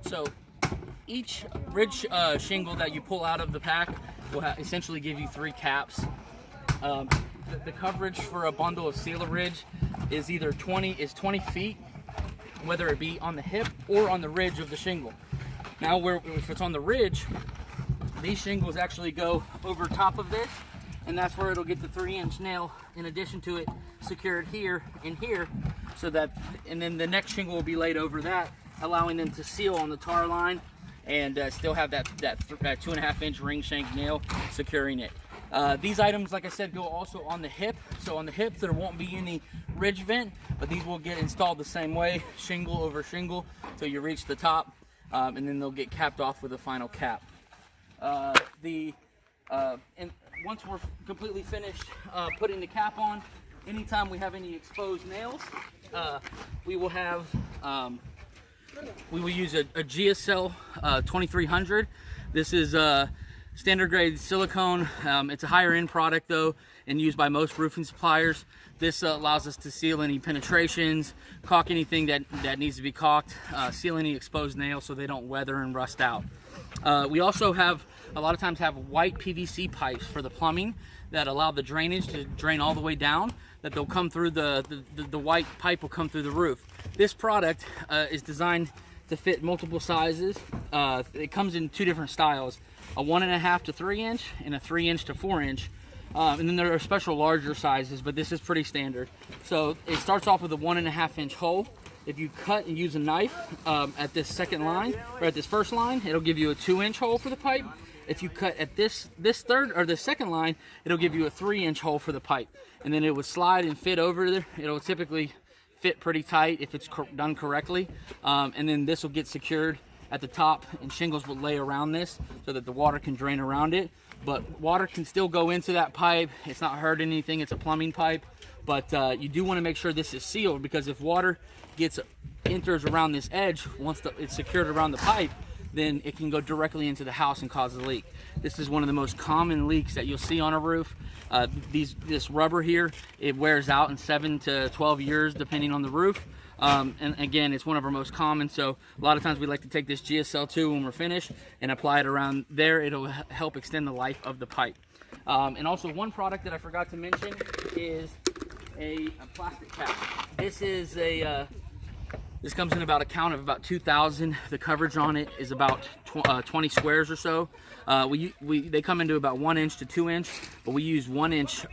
So each ridge shingle that you pull out of the pack will essentially give you 3 caps. The coverage for a bundle of Seal Ridge is either 20 feet, whether it be on the hip or on the ridge of the shingle. Now, if it's on the ridge, these shingles actually go over top of this, and that's where it'll get the 3-inch nail in addition to it secured here and here, so that, and then the next shingle will be laid over that, allowing them to seal on the tar line and still have that 2.5-inch ring shank nail securing it. These items, like I said, go also on the hip. So on the hip, there won't be any ridge vent, but these will get installed the same way, shingle over shingle, till you reach the top, and then they'll get capped off with a final cap. And once we're completely finished putting the cap on, anytime we have any exposed nails, we will use a GSL 2300. This is standard grade silicone. It's a higher end product though, and used by most roofing suppliers. This allows us to seal any penetrations, caulk anything that needs to be caulked, seal any exposed nails so they don't weather and rust out. We also a lot of times have white PVC pipes for the plumbing that allow the drainage to drain all the way down, that they'll come through the white pipe will come through the roof. This product is designed to fit multiple sizes. It comes in 2 different styles, a 1.5 to 3-inch and a 3-inch to 4-inch. And then there are special larger sizes, but this is pretty standard. So it starts off with a 1.5-inch hole. If you cut and use a knife at this second line, or at this first line, it'll give you a 2-inch hole for the pipe. If you cut at this third or the second line, it'll give you a 3-inch hole for the pipe. And then it would slide and fit over there. It'll typically fit pretty tight if it's done correctly. And then this will get secured at the top, and shingles will lay around this so that the water can drain around it. But water can still go into that pipe. It's not hurting anything. It's a plumbing pipe. But you do want to make sure this is sealed, because if water enters around this edge, once it's secured around the pipe, then it can go directly into the house and cause a leak. This is one of the most common leaks that you'll see on a roof. This rubber here, it wears out in 7 to 12 years depending on the roof. And again, it's one of our most common, so a lot of times we like to take this GSL2 when we're finished and apply it around there. It'll help extend the life of the pipe. And also, one product that I forgot to mention is a plastic cap. This comes in about a count of about 2,000. The coverage on it is about 20 squares or so. They come into about 1-inch to 2-inch, but we use 1-inch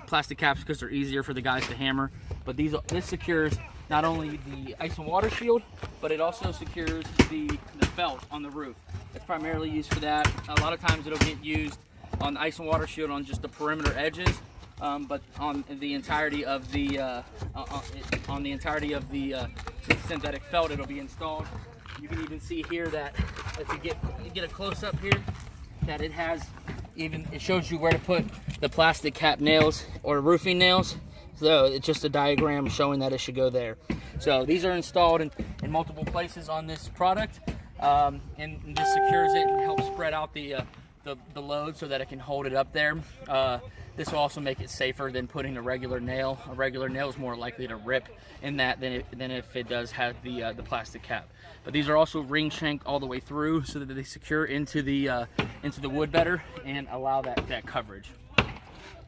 plastic caps because they're easier for the guys to hammer. But this secures not only the ice and water shield, but it also secures the felt on the roof. It's primarily used for that. A lot of times it'll get used on the ice and water shield on just the perimeter edges, but on the entirety of the synthetic felt, it'll be installed. You can even see here that if you get a close up here, that it shows you where to put the plastic cap nails or roofing nails. So it's just a diagram showing that it should go there. So these are installed in multiple places on this product, and this secures it and helps spread out the load so that it can hold it up there. This will also make it safer than putting a regular nail. A regular nail is more likely to rip in that than if it does have the plastic cap. But these are also ring shanked all the way through so that they secure into the wood better and allow that coverage.